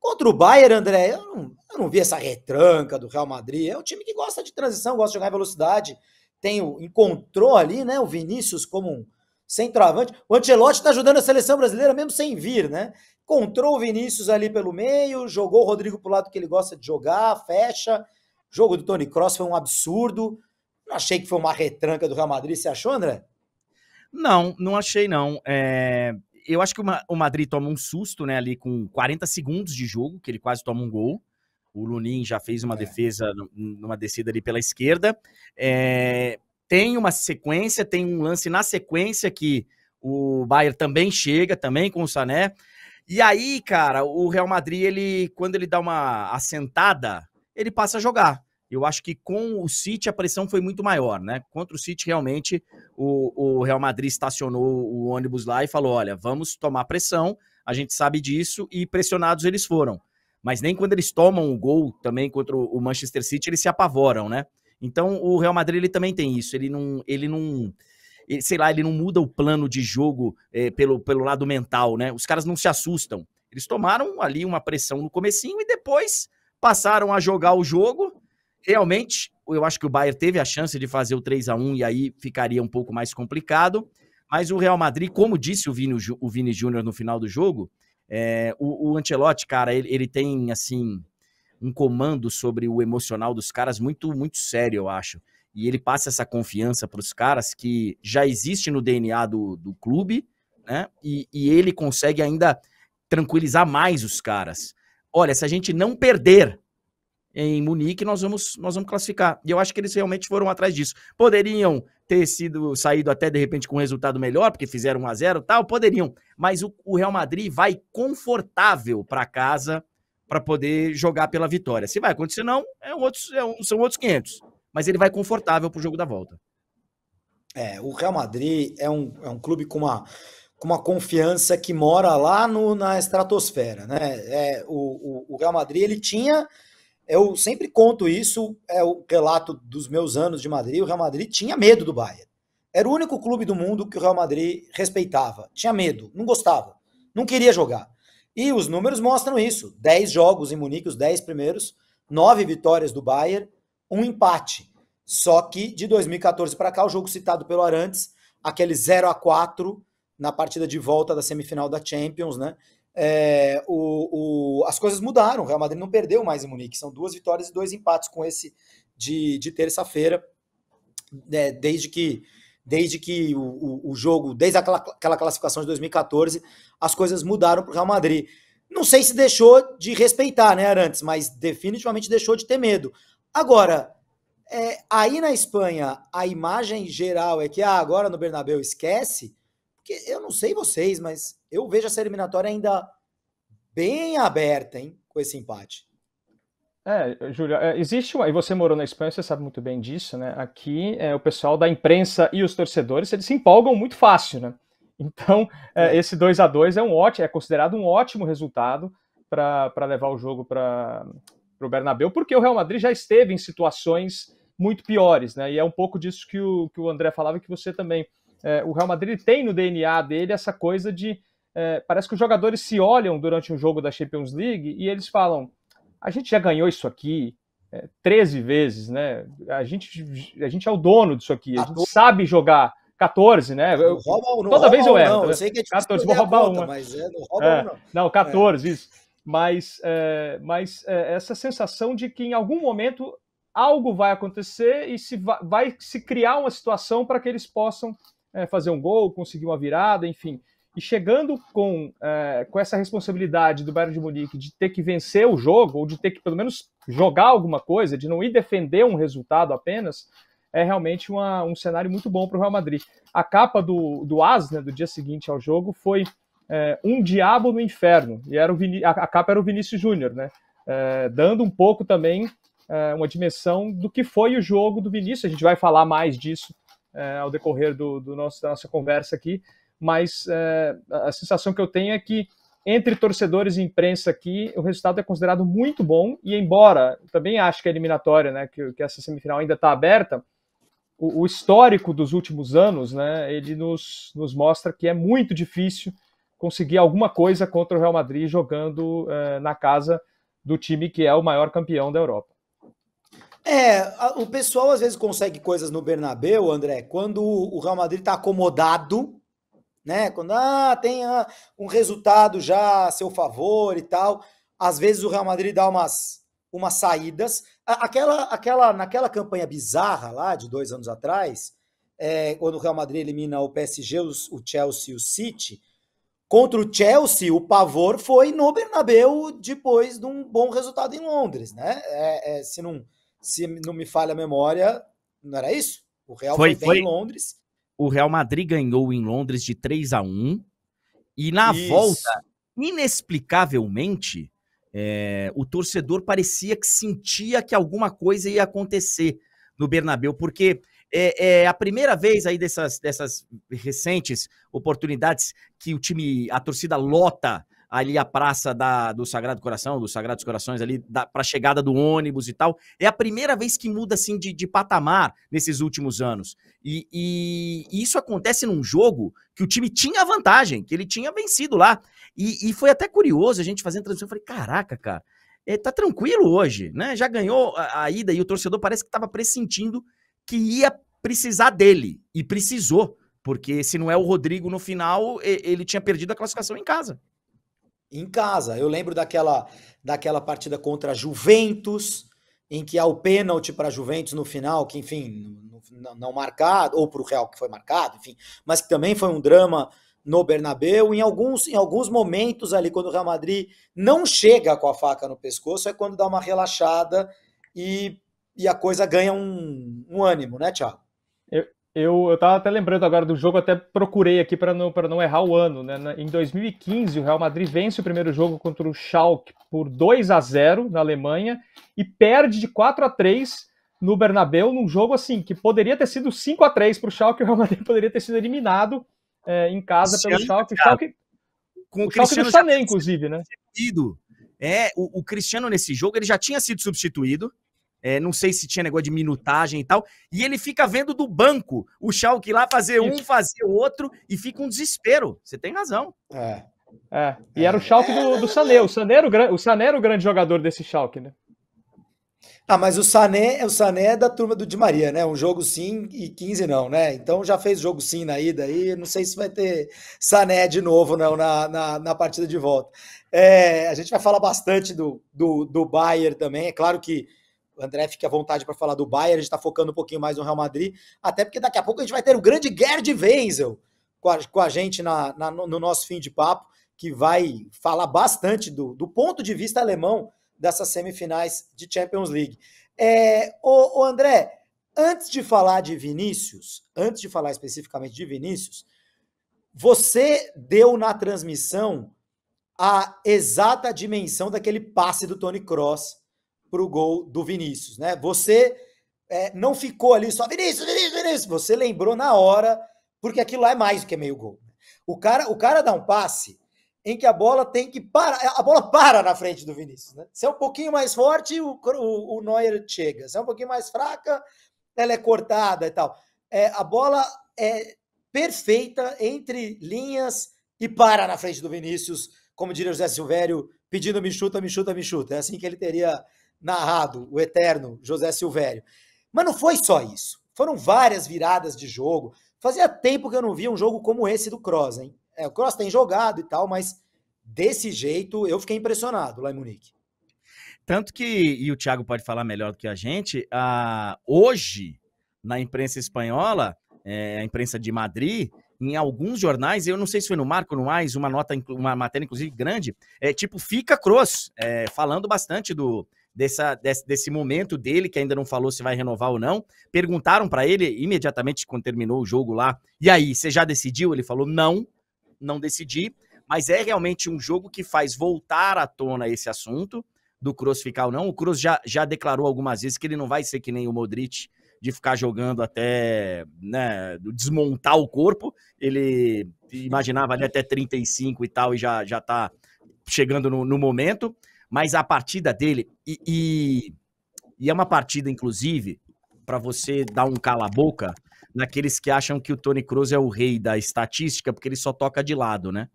Contra o Bayern, André, eu não vi essa retranca do Real Madrid. É um time que gosta de transição, gosta de jogar em velocidade. Encontrou ali, né, o Vinícius como um centroavante. O Ancelotti está ajudando a seleção brasileira mesmo sem vir, né? Encontrou o Vinícius ali pelo meio, jogou o Rodrigo pro lado que ele gosta de jogar, fecha. O jogo do Toni Kroos foi um absurdo. Não achei que foi uma retranca do Real Madrid. Você achou, André? Não, não achei não. Eu acho que o Madrid toma um susto, né, ali com 40 segundos de jogo, que ele quase toma um gol. O Lunin já fez uma defesa numa descida ali pela esquerda. Tem uma sequência, tem um lance na sequência que o Bayern também chega, também com o Sané. E aí, cara, o Real Madrid, quando ele dá uma assentada, ele passa a jogar. Eu acho que com o City a pressão foi muito maior, né? Contra o City, realmente, o Real Madrid estacionou o ônibus lá e falou, olha, vamos tomar pressão, a gente sabe disso, e pressionados eles foram. Mas nem quando eles tomam o gol também contra o Manchester City, eles se apavoram, né? Então, o Real Madrid, ele também tem isso, ele não muda o plano de jogo pelo lado mental, né? Os caras não se assustam. Eles tomaram ali uma pressão no comecinho e depois passaram a jogar o jogo. Realmente, eu acho que o Bayern teve a chance de fazer o 3-1 e aí ficaria um pouco mais complicado, mas o Real Madrid, como disse o Vini Júnior no final do jogo, o Ancelotti, cara, ele tem, assim, um comando sobre o emocional dos caras muito, muito sério, eu acho. E ele passa essa confiança para os caras que já existe no DNA do clube, né? E ele consegue ainda tranquilizar mais os caras. Olha, se a gente não perder em Munique, nós vamos classificar. E eu acho que eles realmente foram atrás disso. Poderiam ter saído até, de repente, com um resultado melhor, porque fizeram 1-0 e tal, poderiam. Mas o Real Madrid vai confortável para casa para poder jogar pela vitória. Se vai acontecer, não, são outros 500. Mas ele vai confortável para o jogo da volta. O Real Madrid é um clube com uma confiança que mora lá na estratosfera, né? O Real Madrid, ele tinha... Eu sempre conto isso, é o relato dos meus anos de Madrid. O Real Madrid tinha medo do Bayern. Era o único clube do mundo que o Real Madrid respeitava. Tinha medo, não gostava, não queria jogar. E os números mostram isso. 10 jogos em Munique, os 10 primeiros, 9 vitórias do Bayern, 1 empate. Só que de 2014 para cá, o jogo citado pelo Arantes, aquele 0-4 na partida de volta da semifinal da Champions, né? As coisas mudaram. O Real Madrid não perdeu mais em Munique. São 2 vitórias e 2 empates com esse de terça-feira, desde que o jogo, desde aquela classificação de 2014, as coisas mudaram para o Real Madrid. Não sei se deixou de respeitar, né, Arantes, mas definitivamente deixou de ter medo. Agora, aí na Espanha, a imagem geral é que agora no Bernabéu esquece, porque eu não sei vocês, mas eu vejo essa eliminatória ainda bem aberta, hein, com esse empate. Júlio, existe e você morou na Espanha, você sabe muito bem disso, né? Aqui, o pessoal da imprensa e os torcedores, eles se empolgam muito fácil, né? Então, esse 2-2 é considerado um ótimo resultado para levar o jogo para o Bernabéu, porque o Real Madrid já esteve em situações muito piores, né? E é um pouco disso que o André falava e que você também. O Real Madrid tem no DNA dele essa coisa de... parece que os jogadores se olham durante um jogo da Champions League e eles falam: a gente já ganhou isso aqui 13 vezes, né? A gente é o dono disso aqui, a gente sabe jogar 14, né? Toda vez eu erro. Eu sei que é difícil 14, vou roubar uma. Mas não rouba não. Não, 14, isso. Mas essa sensação de que em algum momento algo vai acontecer e vai se criar uma situação para que eles possam fazer um gol, conseguir uma virada, enfim. E chegando com essa responsabilidade do Bayern de Munique de ter que vencer o jogo, ou de ter que pelo menos jogar alguma coisa, de não ir defender um resultado apenas, é realmente um cenário muito bom para o Real Madrid. A capa do AS, né, do dia seguinte ao jogo, foi Um Diabo no Inferno, e a capa era o Vinícius Júnior, né, dando um pouco também uma dimensão do que foi o jogo do Vinícius. A gente vai falar mais disso ao decorrer da nossa conversa aqui, mas a sensação que eu tenho é que entre torcedores e imprensa aqui, o resultado é considerado muito bom, e embora também acho que a eliminatória, né, que essa semifinal ainda está aberta, o histórico dos últimos anos, né, ele nos mostra que é muito difícil conseguir alguma coisa contra o Real Madrid jogando na casa do time que é o maior campeão da Europa. O pessoal às vezes consegue coisas no Bernabéu, André, quando o Real Madrid está acomodado, né? Quando tem um resultado já a seu favor e tal. Às vezes o Real Madrid dá umas saídas. Naquela campanha bizarra lá de 2 anos atrás, quando o Real Madrid elimina o PSG, o Chelsea e o City, contra o Chelsea, o pavor foi no Bernabéu depois de um bom resultado em Londres, né? Se não me falha a memória, não era isso? O Real foi bem em Londres. O Real Madrid ganhou em Londres de 3-1 e na volta, inexplicavelmente, o torcedor parecia que sentia que alguma coisa ia acontecer no Bernabéu, porque é a primeira vez aí dessas recentes oportunidades que a torcida lota ali a praça do Sagrado Coração, dos Sagrados Corações ali, para a chegada do ônibus e tal. É a primeira vez que muda assim de patamar nesses últimos anos. E isso acontece num jogo que o time tinha vantagem, que ele tinha vencido lá. E foi até curioso a gente fazendo transmissão. Eu falei, caraca, cara, tá tranquilo hoje, né? Já ganhou a ida e o torcedor parece que estava pressentindo que ia precisar dele. E precisou, porque se não é o Rodrigo no final, ele tinha perdido a classificação em casa. Em casa. Eu lembro daquela partida contra a Juventus, em que há o pênalti para a Juventus no final, que, enfim, não marcado, ou para o Real que foi marcado, enfim, mas que também foi um drama no Bernabéu. Em alguns momentos ali, quando o Real Madrid não chega com a faca no pescoço, é quando dá uma relaxada e a coisa ganha um ânimo, né, Thiago? Eu estava até lembrando agora do jogo, até procurei aqui para não errar o ano, né? Em 2015, o Real Madrid vence o primeiro jogo contra o Schalke por 2-0 na Alemanha e perde de 4-3 no Bernabéu, num jogo assim que poderia ter sido 5-3 para o Schalke, o Real Madrid poderia ter sido eliminado em casa pelo Schalke. Com o Schalke do Sané, inclusive, né? O Cristiano nesse jogo ele já tinha sido substituído. Não sei se tinha negócio de minutagem e tal, e ele fica vendo do banco o Schalke lá fazer fazer o outro, e fica um desespero. Você tem razão. E era o Schalke do Sané. O Sané era o grande jogador desse Schalke, né? Mas o Sané é da turma do Di Maria, né? Um jogo sim e 15 não, né? Então já fez jogo sim na ida aí, não sei se vai ter Sané de novo não na partida de volta. A gente vai falar bastante do Bayern também, é claro que o André fica à vontade para falar do Bayern, a gente está focando um pouquinho mais no Real Madrid, até porque daqui a pouco a gente vai ter o grande Gerd Wenzel com a gente no nosso fim de papo, que vai falar bastante do ponto de vista alemão dessas semifinais de Champions League. O André, antes de falar especificamente de Vinícius, você deu na transmissão a exata dimensão daquele passe do Toni Kroos para o gol do Vinícius, né? Você não ficou ali só Vinícius, você lembrou na hora, porque aquilo lá é mais do que meio gol. O cara dá um passe em que a bola tem que parar, a bola para na frente do Vinícius, né? Se é um pouquinho mais forte, o Neuer chega, se é um pouquinho mais fraca, ela é cortada e tal. A bola é perfeita entre linhas e para na frente do Vinícius, como diria José Silvério, pedindo me chuta, me chuta, me chuta. É assim que ele teria narrado o eterno José Silvério. Mas não foi só isso. Foram várias viradas de jogo. Fazia tempo que eu não via um jogo como esse do Kroos, hein? O Kroos tem jogado e tal, mas desse jeito eu fiquei impressionado lá em Munique. Tanto que, e o Thiago pode falar melhor do que a gente, hoje, na imprensa espanhola, a imprensa de Madrid, em alguns jornais, eu não sei se foi no Marco, no Mais, uma matéria inclusive grande, fica Kroos, falando bastante desse momento dele, que ainda não falou se vai renovar ou não. Perguntaram para ele imediatamente quando terminou o jogo lá, e aí, você já decidiu? Ele falou, não decidi, mas é realmente um jogo que faz voltar à tona esse assunto do Kroos ficar ou não. O Kroos já declarou algumas vezes que ele não vai ser que nem o Modric, de ficar jogando até, né, desmontar o corpo. Ele imaginava ali até 35 e tal, e já tá chegando no momento. Mas a partida dele, e é uma partida, inclusive, para você dar um cala-boca naqueles que acham que o Toni Kroos é o rei da estatística, porque ele só toca de lado, né?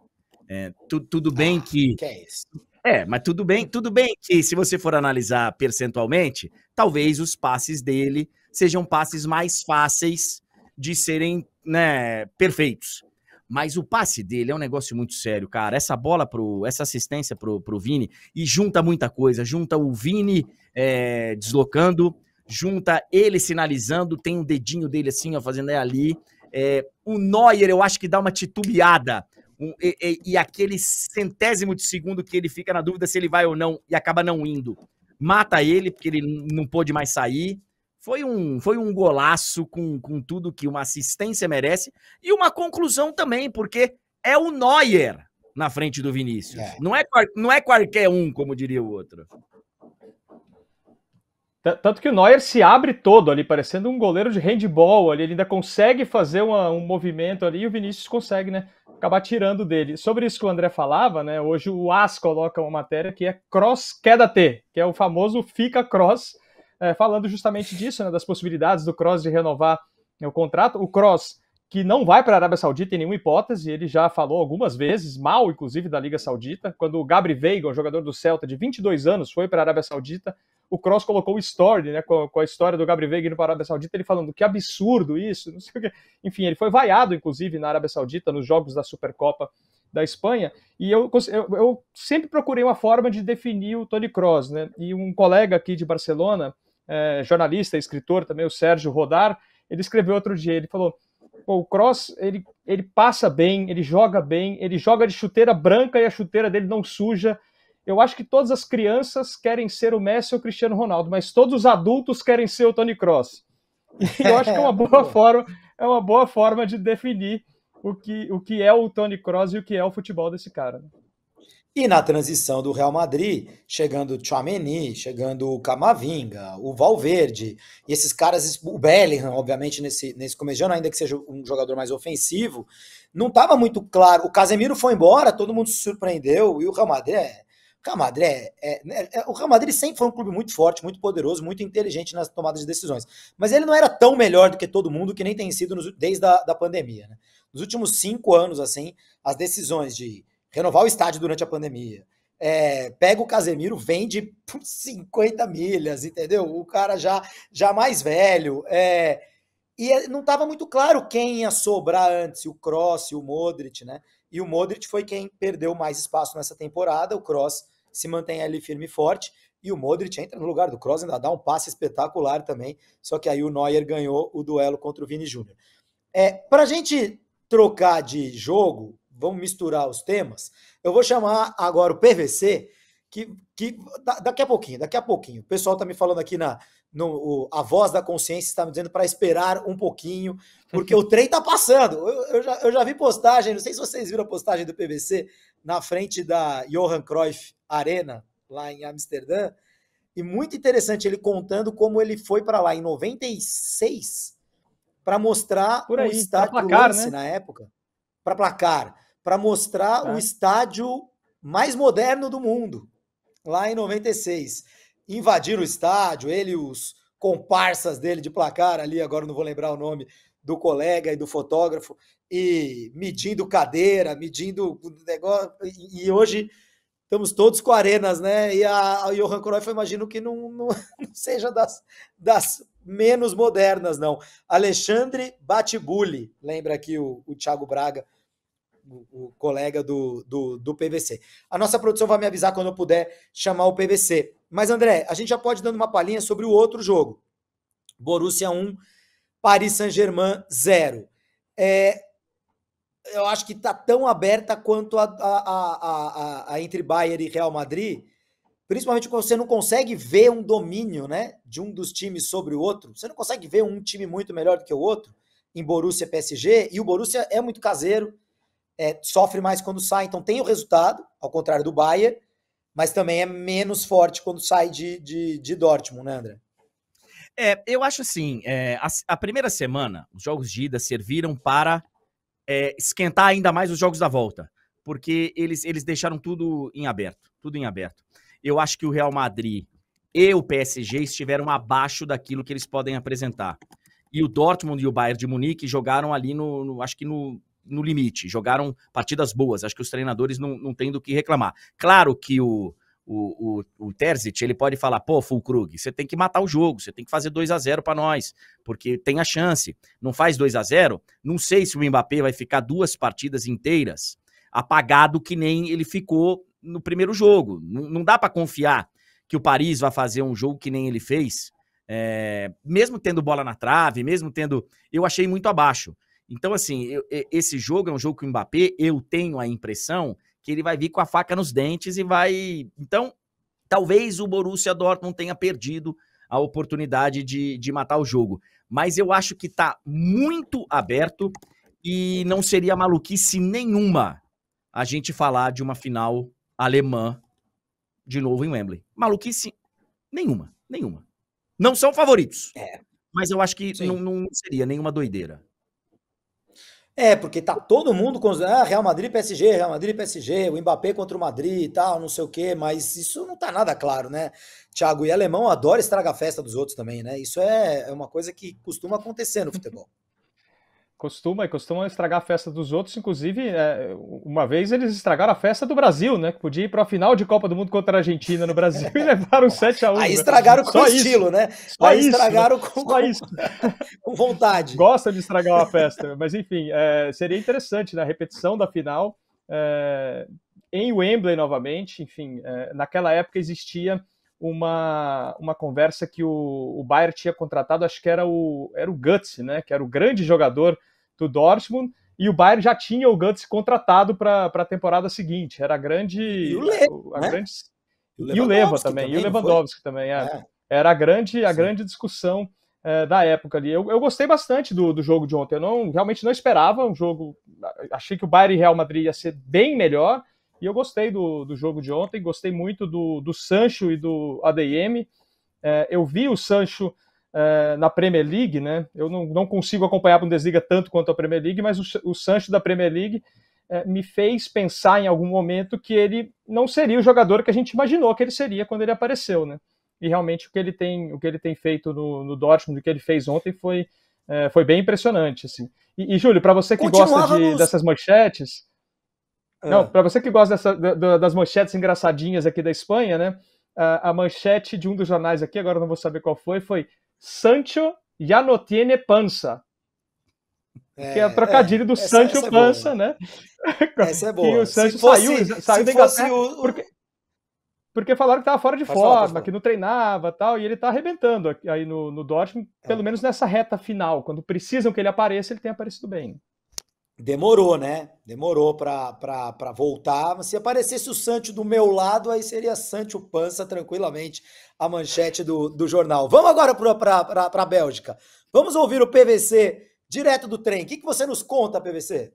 Tudo bem que... Que é isso? Mas tudo bem que se você for analisar percentualmente, talvez os passes dele sejam passes mais fáceis de serem, né, perfeitos. Mas o passe dele é um negócio muito sério, cara. Essa bola, essa assistência pro Vini, e junta muita coisa. Junta o Vini deslocando, junta ele sinalizando, tem um dedinho dele assim, ó, fazendo ali. O Neuer, eu acho que dá uma titubeada. E aquele centésimo de segundo que ele fica na dúvida se ele vai ou não e acaba não indo. Mata ele, porque ele não pôde mais sair. Foi um golaço com tudo que uma assistência merece. E uma conclusão também, porque é o Neuer na frente do Vinícius. Não é qualquer um, como diria o outro. Tanto que o Neuer se abre todo ali, parecendo um goleiro de handball ali. Ele ainda consegue fazer um movimento ali e o Vinícius consegue, né, acabar tirando dele. Sobre isso que o André falava, né, hoje o AS coloca uma matéria que é Cross Queda-T, que é o famoso Fica Cross, falando justamente disso, né, das possibilidades do Kroos de renovar o contrato. O Kroos, que não vai para a Arábia Saudita em nenhuma hipótese, ele já falou algumas vezes, mal inclusive da Liga Saudita, quando o Gabri Veiga, um jogador do Celta de 22 anos, foi para a Arábia Saudita, o Kroos colocou o story, né, com a história do Gabri Veiga indo para a Arábia Saudita, ele falando que absurdo isso, não sei o quê. Enfim, ele foi vaiado, inclusive, na Arábia Saudita, nos jogos da Supercopa da Espanha, e eu sempre procurei uma forma de definir o Toni Kroos, né, e um colega aqui de Barcelona, jornalista, escritor também, o Sérgio Rodar, ele escreveu outro dia, ele falou, o Kroos, ele passa bem, ele joga de chuteira branca e a chuteira dele não suja. Eu acho que todas as crianças querem ser o Messi ou o Cristiano Ronaldo, mas todos os adultos querem ser o Toni Kroos. E eu acho que é uma boa forma de definir o que é o Toni Kroos e o que é o futebol desse cara. E na transição do Real Madrid, chegando o Tchouaméni, chegando o Camavinga, o Valverde, e esses caras, o Bellingham, obviamente, nesse começo de ano, ainda que seja um jogador mais ofensivo, não estava muito claro. O Casemiro foi embora, todo mundo se surpreendeu, e o Real Madrid o Real Madrid sempre foi um clube muito forte, muito poderoso, muito inteligente nas tomadas de decisões. Mas ele não era tão melhor do que todo mundo, que nem tem sido desde a pandemia, né? Nos últimos 5 anos, assim, as decisões de renovar o estádio durante a pandemia, pega o Casemiro, vende por 50 milhas, entendeu? O cara já mais velho. E não estava muito claro quem ia sobrar antes, o Kroos e o Modric, né? E o Modric foi quem perdeu mais espaço nessa temporada, o Kroos se mantém ali firme e forte, e o Modric entra no lugar do Kroos, ainda dá um passe espetacular também, só que aí o Neuer ganhou o duelo contra o Vini Júnior. Para a gente trocar de jogo, vamos misturar os temas, eu vou chamar agora o PVC, que daqui a pouquinho, o pessoal está me falando aqui a voz da consciência está me dizendo para esperar um pouquinho, porque o trem está passando. Eu já vi postagem, não sei se vocês viram a postagem do PVC na frente da Johan Cruyff Arena, lá em Amsterdã, e muito interessante ele contando como ele foi para lá em 96 para mostrar o estádio placar, Lance, né? na época, para placar, para mostrar o estádio mais moderno do mundo, lá em 96. Invadiram o estádio, ele e os comparsas dele de placar ali, agora não vou lembrar o nome do colega e do fotógrafo, e medindo cadeira, medindo negócio, e hoje estamos todos com arenas, né? E a Johan Cruyff, eu imagino que não seja das menos modernas, não. Alexandre Batibulli, lembra aqui o Thiago Braga, o colega do PVC. A nossa produção vai me avisar quando eu puder chamar o PVC. Mas, André, a gente já pode ir dando uma palhinha sobre o outro jogo. Borussia 1, Paris Saint-Germain 0. Eu acho que está tão aberta quanto a entre Bayern e Real Madrid, principalmente quando você não consegue ver um domínio, né, de um dos times sobre o outro. Você não consegue ver um time muito melhor do que o outro, em Borussia e PSG, e o Borussia é muito caseiro, sofre mais quando sai, então tem o resultado, ao contrário do Bayern, mas também é menos forte quando sai de Dortmund, né, André? Eu acho assim, a primeira semana, os jogos de ida serviram para esquentar ainda mais os jogos da volta, porque eles deixaram tudo em aberto. Eu acho que o Real Madrid e o PSG estiveram abaixo daquilo que eles podem apresentar. E o Dortmund e o Bayern de Munique jogaram ali acho que no no limite, jogaram partidas boas, acho que os treinadores não têm do que reclamar. Claro que o Terzic, ele pode falar, pô, Füllkrug, você tem que matar o jogo, você tem que fazer 2-0 para nós, porque tem a chance. Não faz 2-0, não sei se o Mbappé vai ficar 2 partidas inteiras apagado que nem ele ficou no primeiro jogo. Não dá para confiar que o Paris vai fazer um jogo que nem ele fez, mesmo tendo bola na trave, mesmo tendo... Eu achei muito abaixo. Então, assim, esse jogo é um jogo que o Mbappé, eu tenho a impressão que ele vai vir com a faca nos dentes e vai... Então, talvez o Borussia Dortmund tenha perdido a oportunidade de matar o jogo. Mas eu acho que tá muito aberto e não seria maluquice nenhuma a gente falar de uma final alemã de novo em Wembley. Maluquice nenhuma. Não são favoritos, mas eu acho que não seria nenhuma doideira. Porque tá todo mundo considerando Real Madrid, PSG, o Mbappé contra o Madrid e tal, não sei o quê, mas isso não tá nada claro, né, Thiago? E alemão adora estragar a festa dos outros também, né? Isso é uma coisa que costuma acontecer no futebol. Costuma estragar a festa dos outros, inclusive, uma vez eles estragaram a festa do Brasil, né? Que podia ir para a final de Copa do Mundo contra a Argentina no Brasil e levaram 7-1. Aí estragaram com estilo, né? Aí estragaram com vontade. Gostam de estragar uma festa, mas enfim, seria interessante, né? A repetição da final em Wembley novamente, enfim, naquela época existia uma conversa que o Bayern tinha contratado, acho que era o Götze, né? Que era o grande jogador do Dortmund, e o Bayern já tinha o Götze contratado para a temporada seguinte. Era a grande... E o Leva, né? E o Leva também, e o Lewandowski também. Era a grande discussão da época ali. Eu gostei bastante do jogo de ontem. Eu realmente não esperava um jogo... Achei que o Bayern e Real Madrid ia ser bem melhor, e eu gostei do jogo de ontem, gostei muito do Sancho e do ADM. Eu vi o Sancho na Premier League, né? Eu não consigo acompanhar a Bundesliga tanto quanto a Premier League, mas o Sancho da Premier League me fez pensar em algum momento que ele não seria o jogador que a gente imaginou que ele seria quando ele apareceu, né? E realmente o que ele tem feito no Dortmund, o que ele fez ontem foi bem impressionante, assim. E Júlio, para você que gosta dessas manchetes... Não, para você que gosta das manchetes engraçadinhas aqui da Espanha, né? A manchete de um dos jornais aqui, agora não vou saber qual foi Sancho ya no tiene panza. Que é o trocadilho do Sancho Panza, é né? Essa é boa. E o Sancho saiu da Inglaterra porque falaram que estava fora de forma, que não treinava e tal, e ele está arrebentando aí no Dortmund, pelo menos nessa reta final. Quando precisam que ele apareça, ele tem aparecido bem. Demorou, né? Demorou para voltar. Se aparecesse o Sancho do meu lado, aí seria Sancho Panza tranquilamente a manchete do jornal. Vamos agora para a Bélgica. Vamos ouvir o PVC direto do trem. O que você nos conta, PVC?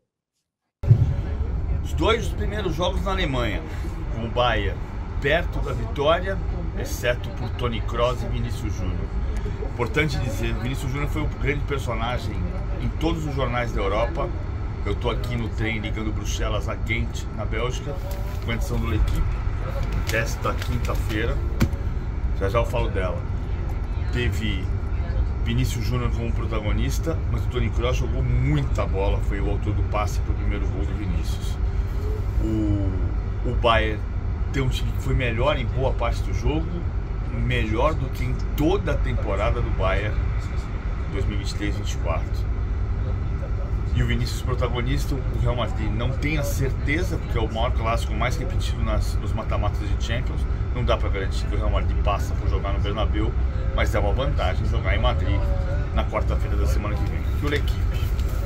Os 2 primeiros jogos na Alemanha, com o Bayern perto da vitória, exceto por Toni Kroos e Vinícius Júnior. Importante dizer, Vinícius Júnior foi um grande personagem em todos os jornais da Europa. Eu estou aqui no trem ligando Bruxelas a Ghent, na Bélgica, com a edição do L'Equipe, desta quinta-feira. Já eu falo dela. Teve Vinícius Júnior como protagonista, mas o Toni Kroos jogou muita bola, foi o autor do passe para o primeiro gol do Vinícius. O Bayern tem um time que foi melhor em boa parte do jogo, melhor do que em toda a temporada do Bayern 2023-24. E o Vinícius protagonista, o Real Madrid não tem a certeza, porque é o maior clássico mais repetido nos mata-matas de Champions. Não dá para garantir que o Real Madrid passa por jogar no Bernabéu, mas é uma vantagem jogar em Madrid na quarta-feira da semana que vem. E o L'Equipe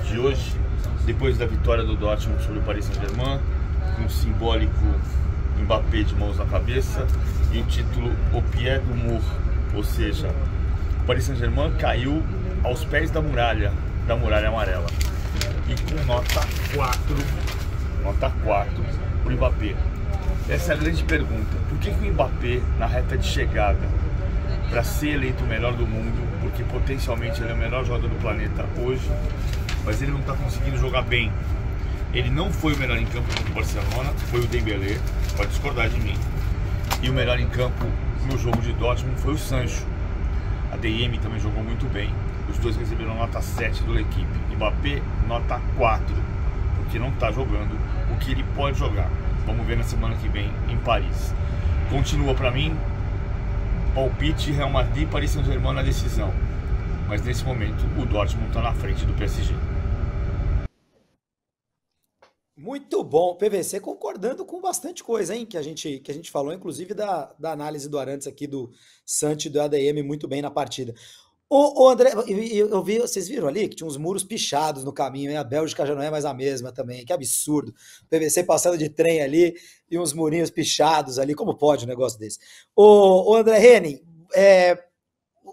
de hoje, depois da vitória do Dortmund sobre o Paris Saint-Germain, com um simbólico Mbappé de mãos na cabeça e o título Au pied du mur, ou seja, o Paris Saint-Germain caiu aos pés da muralha amarela. E com nota 4 para o Mbappé. Essa é a grande pergunta. Por que o Mbappé, na reta de chegada, para ser eleito o melhor do mundo, porque potencialmente ele é o melhor jogador do planeta hoje, mas ele não está conseguindo jogar bem? Ele não foi o melhor em campo contra o Barcelona, foi o Dembélé, pode discordar de mim. E o melhor em campo no jogo de Dortmund foi o Sancho. A DM também jogou muito bem. Os dois receberam nota 7 do L'Equipe. Mbappé, nota 4, porque não está jogando o que ele pode jogar. Vamos ver na semana que vem em Paris. Continua para mim palpite Real Madrid e Paris Saint-Germain na decisão, mas nesse momento o Dortmund está na frente do PSG. Muito bom, PVC concordando com bastante coisa, hein, que a gente falou, inclusive da análise do Arantes aqui do Santi e do ADM muito bem na partida. Ô André, eu vi, vocês viram ali que tinha uns muros pichados no caminho, hein? A Bélgica já não é mais a mesma também, que absurdo. O PVC passando de trem ali e uns murinhos pichados ali, como pode um negócio desse? Ô André Henning,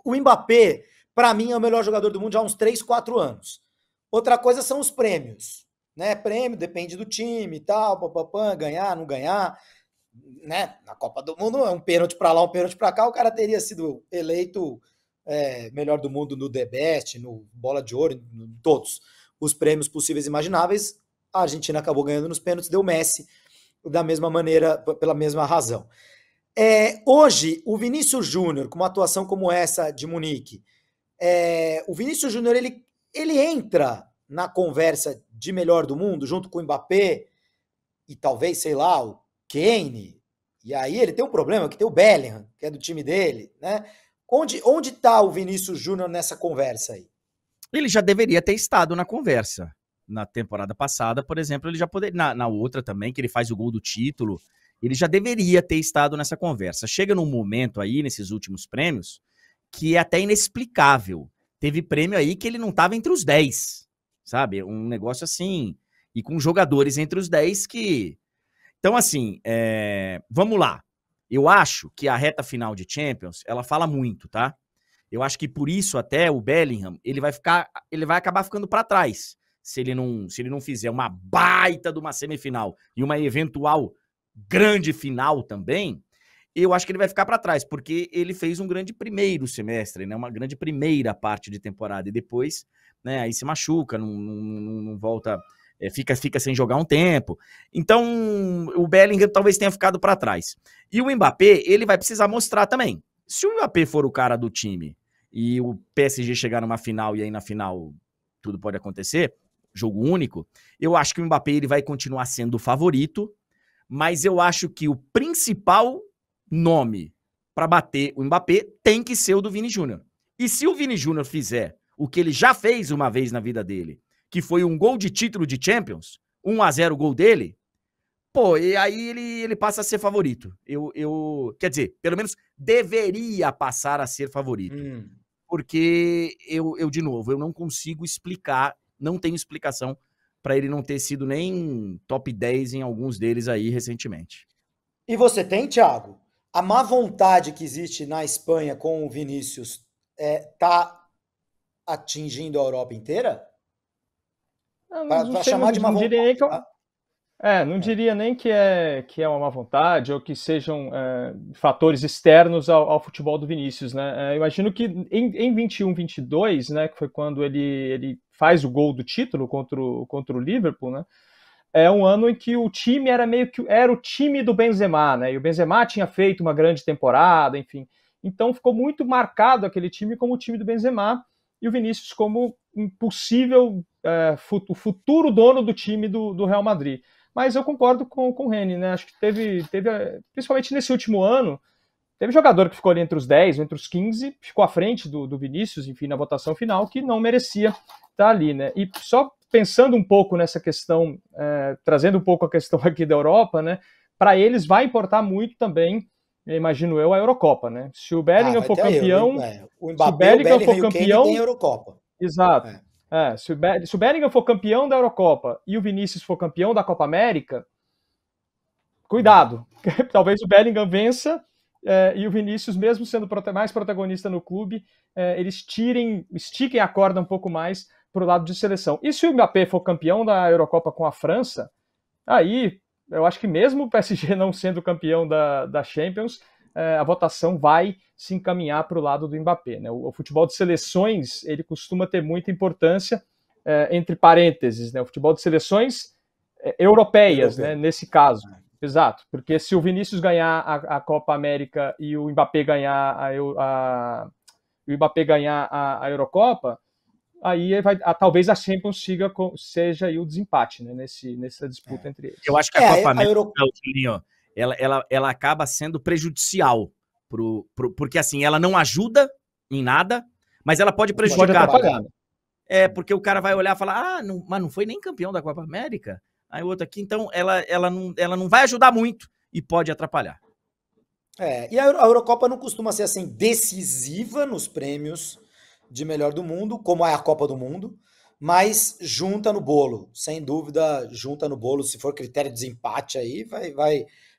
o Mbappé, para mim, é o melhor jogador do mundo já há uns 3, 4 anos. Outra coisa são os prêmios, né? Prêmio depende do time e tal, papapã, ganhar, não ganhar, né? Na Copa do Mundo é um pênalti para lá, um pênalti para cá, o cara teria sido eleito melhor do mundo no The Best, no Bola de Ouro, em todos os prêmios possíveis e imagináveis. A Argentina acabou ganhando nos pênaltis, deu Messi da mesma maneira, pela mesma razão. Hoje, o Vinícius Júnior, com uma atuação como essa de Munique, o Vinícius Júnior ele entra na conversa de melhor do mundo, junto com o Mbappé e talvez, sei lá, o Kane, e aí ele tem um problema, que tem o Bellingham, que é do time dele, né? Onde está o Vinícius Júnior nessa conversa aí? Ele já deveria ter estado na conversa. Na temporada passada, por exemplo, ele já poderia. Na outra também, que ele faz o gol do título, ele já deveria ter estado nessa conversa. Chega num momento aí, nesses últimos prêmios, que é até inexplicável. Teve prêmio aí que ele não estava entre os 10, sabe? Um negócio assim. E com jogadores entre os 10 que. Então, assim, vamos lá. Eu acho que a reta final de Champions, ela fala muito, tá? Eu acho que por isso até o Bellingham, ele vai acabar ficando para trás. Se ele não fizer uma baita de uma semifinal e uma eventual grande final também, eu acho que ele vai ficar para trás, porque ele fez um grande primeiro semestre, né? Uma grande primeira parte de temporada e depois, né, aí se machuca, não volta, fica sem jogar um tempo. Então, o Bellingham talvez tenha ficado para trás. E o Mbappé, ele vai precisar mostrar também. Se o Mbappé for o cara do time e o PSG chegar numa final e aí na final tudo pode acontecer, jogo único, eu acho que o Mbappé ele vai continuar sendo o favorito, mas eu acho que o principal nome para bater o Mbappé tem que ser o do Vini Júnior. E se o Vini Júnior fizer o que ele já fez uma vez na vida dele, que foi um gol de título de Champions, 1-0 gol dele, pô, e aí ele passa a ser favorito. Quer dizer, pelo menos deveria passar a ser favorito. Porque de novo, eu não consigo explicar, não tenho explicação para ele não ter sido nem top 10 em alguns deles aí recentemente. E você tem, Thiago? A má vontade que existe na Espanha com o Vinícius tá atingindo a Europa inteira? Para chamar de má vontade. Não diria nem que é uma má vontade ou que sejam fatores externos ao futebol do Vinícius, né? Eu imagino que em 21-22, né, que foi quando ele faz o gol do título contra o Liverpool, né? É um ano em que o time era era o time do Benzema, né? E o Benzema tinha feito uma grande temporada, enfim. Então ficou muito marcado aquele time como o time do Benzema e o Vinícius como um possível o futuro dono do time do Real Madrid. Mas eu concordo com o Reni, né? Acho que teve, principalmente nesse último ano, teve jogador que ficou ali entre os 10, entre os 15, ficou à frente do Vinícius, enfim, na votação final, que não merecia estar ali, né? E só pensando um pouco nessa questão, trazendo um pouco a questão aqui da Europa, né? Para eles vai importar muito também, imagino eu, a Eurocopa, né? Se o Bellingham for campeão, o Mbappé, o Bellingham e o Kane tem a Eurocopa. Exato. Se o Bellingham for campeão da Eurocopa e o Vinícius for campeão da Copa América, cuidado. Talvez o Bellingham vença e o Vinícius, mesmo sendo mais protagonista no clube, eles estiquem a corda um pouco mais para o lado de seleção. E se o Mbappé for campeão da Eurocopa com a França, aí eu acho que mesmo o PSG não sendo campeão da Champions, a votação vai se encaminhar para o lado do Mbappé, né? O futebol de seleções, ele costuma ter muita importância, entre parênteses, né? O futebol de seleções europeias, né? Nesse caso. Exato, porque se o Vinícius ganhar a Copa América e o Mbappé ganhar a Eurocopa, aí talvez a Champions seja aí o desempate, né, nessa disputa entre eles. Eu acho que a Copa América, Julinho, ela acaba sendo prejudicial, porque assim, ela não ajuda em nada, mas ela pode prejudicar. Pode atrapalhar. Porque o cara vai olhar e falar, mas não foi nem campeão da Copa América. Aí o outro aqui, então ela não vai ajudar muito e pode atrapalhar. E a Eurocopa não costuma ser assim decisiva nos prêmios de melhor do mundo, como é a Copa do Mundo, mas junta no bolo, sem dúvida, junta no bolo. Se for critério de desempate aí,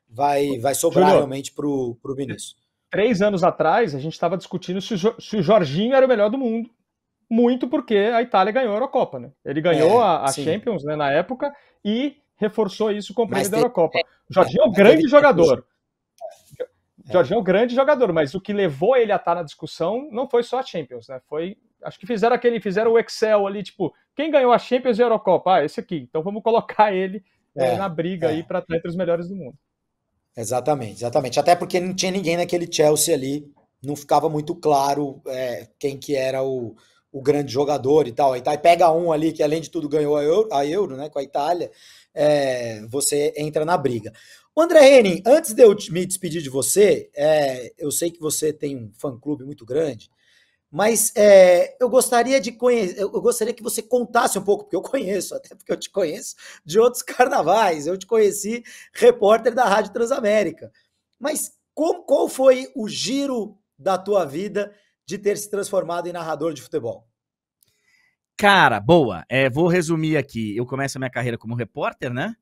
vai sobrar Júnior, realmente pro Vinícius. 3 anos atrás, a gente estava discutindo se o Jorginho era o melhor do mundo, muito porque a Itália ganhou a Eurocopa, né? Ele ganhou a Champions, né, na época e reforçou isso com o prêmio da Eurocopa. O Jorginho é um grande jogador. Jorginho é um grande jogador, mas o que levou ele a estar na discussão não foi só a Champions, né? Acho que fizeram o Excel ali, tipo, quem ganhou a Champions e a Eurocopa? Esse aqui. Então vamos colocar ele na briga aí para estar entre os melhores do mundo. Exatamente. Até porque não tinha ninguém naquele Chelsea ali, não ficava muito claro quem que era o grande jogador e tal. Aí pega um ali que além de tudo ganhou a Euro, né, com a Itália, você entra na briga. O André Henning, antes de eu me despedir de você, eu sei que você tem um fã-clube muito grande, mas eu gostaria de conhecer, eu gostaria que você contasse um pouco, porque eu conheço, até porque eu te conheço de outros carnavais, eu te conheci repórter da Rádio Transamérica. Mas qual foi o giro da tua vida de ter se transformado em narrador de futebol? Cara, boa. Vou resumir aqui. Eu começo a minha carreira como repórter, né?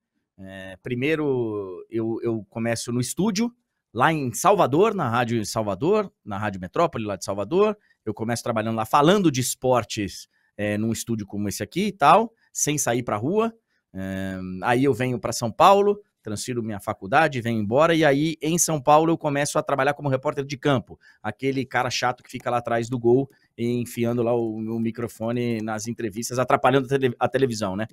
Primeiro, eu começo no estúdio, lá em Salvador, na Rádio Salvador, na Rádio Metrópole, lá de Salvador. Eu começo trabalhando lá, falando de esportes num estúdio como esse aqui e tal, sem sair pra rua. Aí eu venho para São Paulo, transfiro minha faculdade, venho embora, e aí em São Paulo eu começo a trabalhar como repórter de campo, aquele cara chato que fica lá atrás do gol, enfiando lá o microfone nas entrevistas, atrapalhando a televisão, né?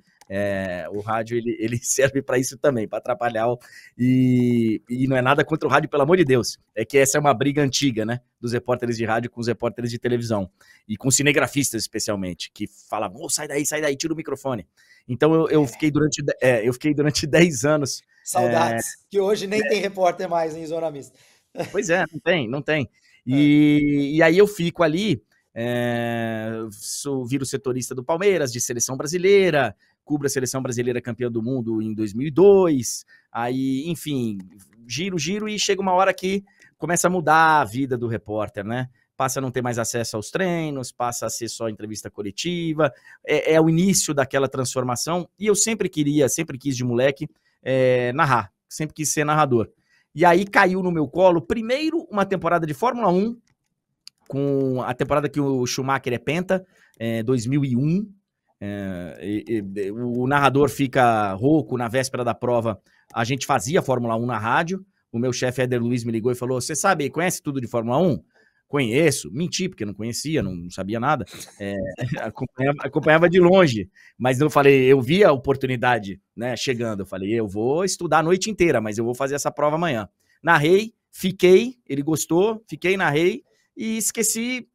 O rádio, ele serve para isso também, para atrapalhar, e não é nada contra o rádio, pelo amor de Deus, é que essa é uma briga antiga, né? Dos repórteres de rádio com os repórteres de televisão, e com cinegrafistas especialmente, que falam, sai daí, tira o microfone. Então eu fiquei durante 10 anos. Saudades, que hoje nem tem repórter mais em Zona Mista. Pois não tem. E aí eu fico ali, viro setorista do Palmeiras, de seleção brasileira, cubro a seleção brasileira campeã do mundo em 2002, aí, enfim, giro e chega uma hora que começa a mudar a vida do repórter, né? Passa a não ter mais acesso aos treinos, passa a ser só entrevista coletiva, é o início daquela transformação, e eu sempre quis de moleque narrar, sempre quis ser narrador. E aí caiu no meu colo, primeiro, uma temporada de Fórmula 1, com a temporada que o Schumacher é penta, 2001, o narrador fica rouco na véspera da prova, a gente fazia Fórmula 1 na rádio, o meu chefe Éder Luiz me ligou e falou, você conhece tudo de Fórmula 1? Conheço, menti, porque não conhecia, não sabia nada, acompanhava de longe, mas eu vi a oportunidade, né, chegando, eu falei, eu vou estudar a noite inteira, mas eu vou fazer essa prova amanhã. Narrei, ele gostou, narrei, e esqueci,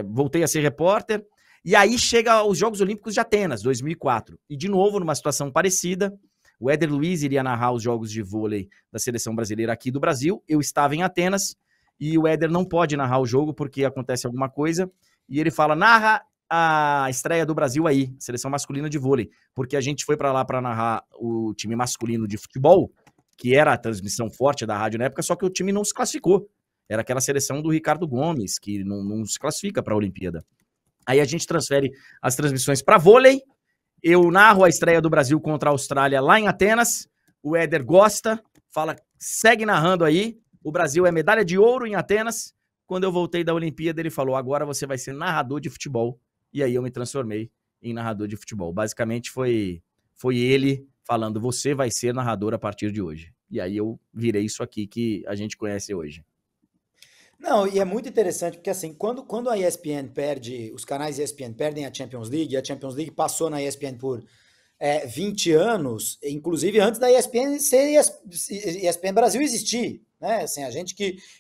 voltei a ser repórter, e aí chega os Jogos Olímpicos de Atenas, 2004, e de novo, numa situação parecida, o Éder Luiz iria narrar os Jogos de Vôlei da Seleção Brasileira aqui do Brasil, eu estava em Atenas, e o Éder não pode narrar o jogo porque acontece alguma coisa, e ele fala, narra a estreia do Brasil aí, seleção masculina de vôlei, porque a gente foi para lá para narrar o time masculino de futebol, que era a transmissão forte da rádio na época, só que o time não se classificou. Era aquela seleção do Ricardo Gomes, que não se classifica para a Olimpíada. Aí a gente transfere as transmissões para vôlei, eu narro a estreia do Brasil contra a Austrália lá em Atenas, o Éder gosta, fala, segue narrando aí, o Brasil é medalha de ouro em Atenas. Quando eu voltei da Olimpíada, ele falou, agora você vai ser narrador de futebol. E aí eu me transformei em narrador de futebol. Basicamente foi ele falando, você vai ser narrador a partir de hoje. E aí eu virei isso aqui que a gente conhece hoje. Não, e é muito interessante, porque assim, quando a ESPN os canais ESPN perdem a Champions League, e a Champions League passou na ESPN por 20 anos, inclusive antes da ESPN ser ESPN Brasil existir, né? Assim, a gente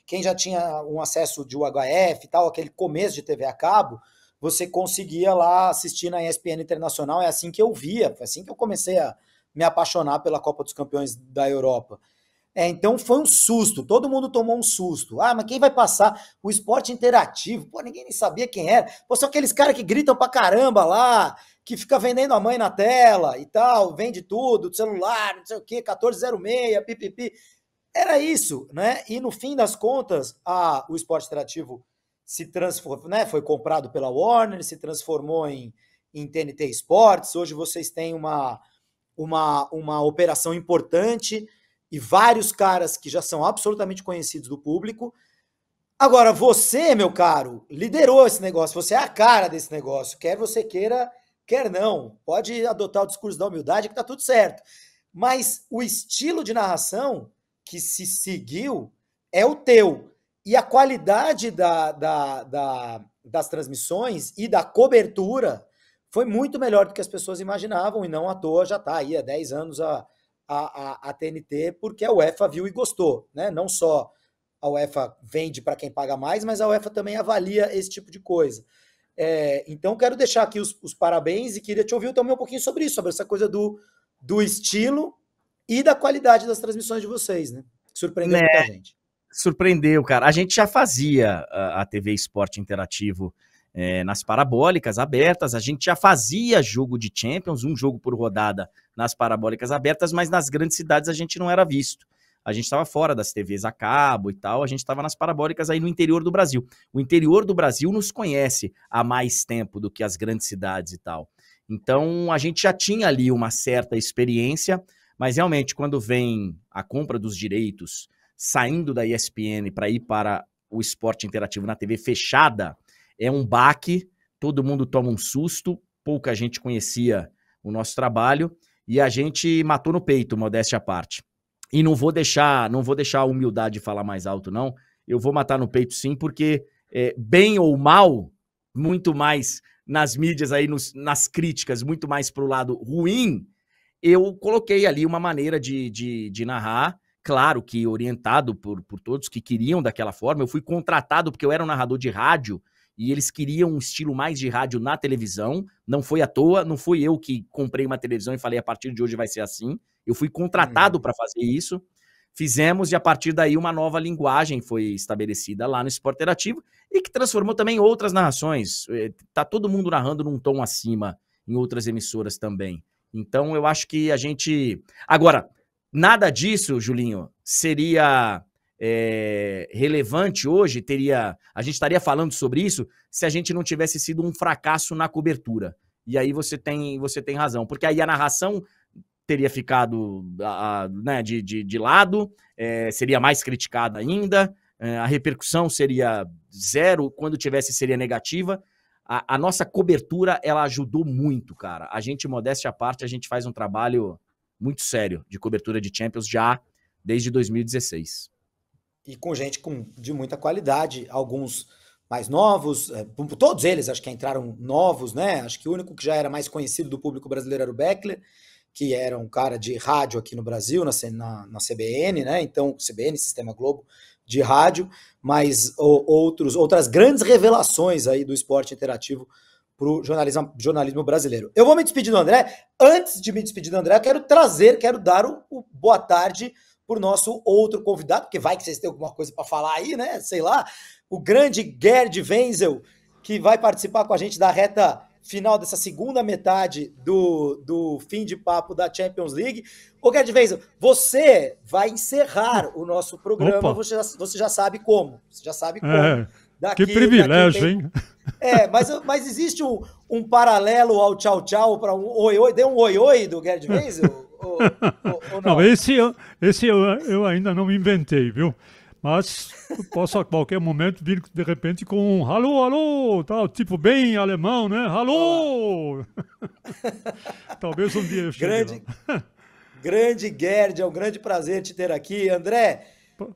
quem já tinha um acesso de UHF e tal, aquele começo de TV a cabo, você conseguia lá assistir na ESPN Internacional. É assim que eu via, foi assim que eu comecei a me apaixonar pela Copa dos Campeões da Europa. Então foi um susto, todo mundo tomou um susto. Mas quem vai passar? O Esporte Interativo, pô, ninguém nem sabia quem era. Pô, são aqueles caras que gritam pra caramba lá, que fica vendendo a mãe na tela e tal, vende tudo, celular, não sei o quê, 1406, pipipi. Era isso, né? E no fim das contas, o Esporte Interativo se transformou, né? Foi comprado pela Warner, se transformou em TNT Esportes. Hoje vocês têm uma operação importante e vários caras que já são absolutamente conhecidos do público. Agora, você, meu caro, liderou esse negócio, você é a cara desse negócio, quer você queira, quer não. Pode adotar o discurso da humildade que tá tudo certo. Mas o estilo de narração que se seguiu é o teu. E a qualidade das transmissões e da cobertura foi muito melhor do que as pessoas imaginavam, e não à toa já está aí há 10 anos a TNT, porque a UEFA viu e gostou, né? Não só a UEFA vende para quem paga mais, mas a UEFA também avalia esse tipo de coisa. Então quero deixar aqui os parabéns e queria te ouvir também um pouquinho sobre isso, sobre essa coisa do estilo e da qualidade das transmissões de vocês, né? Surpreendeu muita gente. Surpreendeu, cara. A gente já fazia a TV Esporte Interativo nas parabólicas abertas, a gente já fazia jogo de Champions, um jogo por rodada nas parabólicas abertas, mas nas grandes cidades a gente não era visto. A gente estava fora das TVs a cabo e tal, a gente estava nas parabólicas aí no interior do Brasil. O interior do Brasil nos conhece há mais tempo do que as grandes cidades e tal. Então a gente já tinha ali uma certa experiência, mas realmente quando vem a compra dos direitos, saindo da ESPN para ir para o Esporte Interativo na TV fechada, é um baque, todo mundo toma um susto, pouca gente conhecia o nosso trabalho e a gente matou no peito, modéstia à parte. E não vou deixar a humildade falar mais alto, não. Eu vou matar no peito sim, porque bem ou mal, muito mais nas mídias aí, nas críticas, muito mais pro lado ruim, eu coloquei ali uma maneira de narrar, claro que orientado por todos que queriam daquela forma. Eu fui contratado porque eu era um narrador de rádio e eles queriam um estilo mais de rádio na televisão. Não foi à toa, não fui eu que comprei uma televisão e falei a partir de hoje vai ser assim. Eu fui contratado para fazer isso. Fizemos e a partir daí uma nova linguagem foi estabelecida lá no Esporte Interativo e que transformou também outras narrações. Tá todo mundo narrando num tom acima em outras emissoras também. Então eu acho que a gente... Agora, nada disso, Julinho, seria relevante hoje, a gente estaria falando sobre isso se a gente não tivesse sido um fracasso na cobertura. E aí você tem razão, porque aí a narração teria ficado né, de lado, seria mais criticada ainda, a repercussão seria zero, quando tivesse seria negativa. A nossa cobertura, ela ajudou muito, cara. A gente, modéstia à parte, a gente faz um trabalho muito sério de cobertura de Champions já desde 2016. E com gente de muita qualidade, alguns mais novos, todos eles acho que entraram novos, né? Acho que o único que já era mais conhecido do público brasileiro era o Beckler, que era um cara de rádio aqui no Brasil, na CBN, né? Então, CBN, Sistema Globo de rádio, mas outras grandes revelações aí do esporte interativo para o jornalismo brasileiro. Eu vou me despedir do André. Antes de me despedir do André, quero dar o boa tarde para o nosso outro convidado, porque vai que vocês têm alguma coisa para falar aí, né? Sei lá, o grande Gerd Wenzel, que vai participar com a gente da reta final dessa segunda metade do fim de papo da Champions League. Ô, Gerd Wenzel, você vai encerrar o nosso programa, você já sabe como. Você já sabe como. Que privilégio, hein? Mas existe um paralelo ao tchau-tchau para um oi-oi? Deu um oi-oi do Gerd Wenzel? ou não? Não, esse eu ainda não inventei, viu? Mas posso a qualquer momento vir de repente com um alô, alô, tal, tipo bem alemão, né? Alô! Talvez um dia eu chegue lá. Grande Gerd, é um grande prazer te ter aqui. André,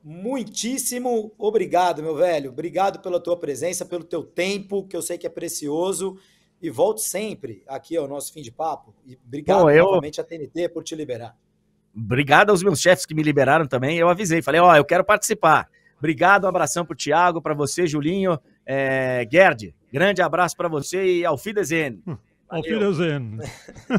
muitíssimo obrigado, meu velho. Obrigado pela tua presença, pelo teu tempo, que eu sei que é precioso. E volte sempre aqui ao nosso fim de papo. E obrigado novamente à TNT por te liberar. Obrigado aos meus chefes que me liberaram também. Eu avisei, falei, eu quero participar. Obrigado, um abração pro Thiago, para você, Julinho. Gerd, Grande abraço para você e auf Wiedersehen. Auf Wiedersehen.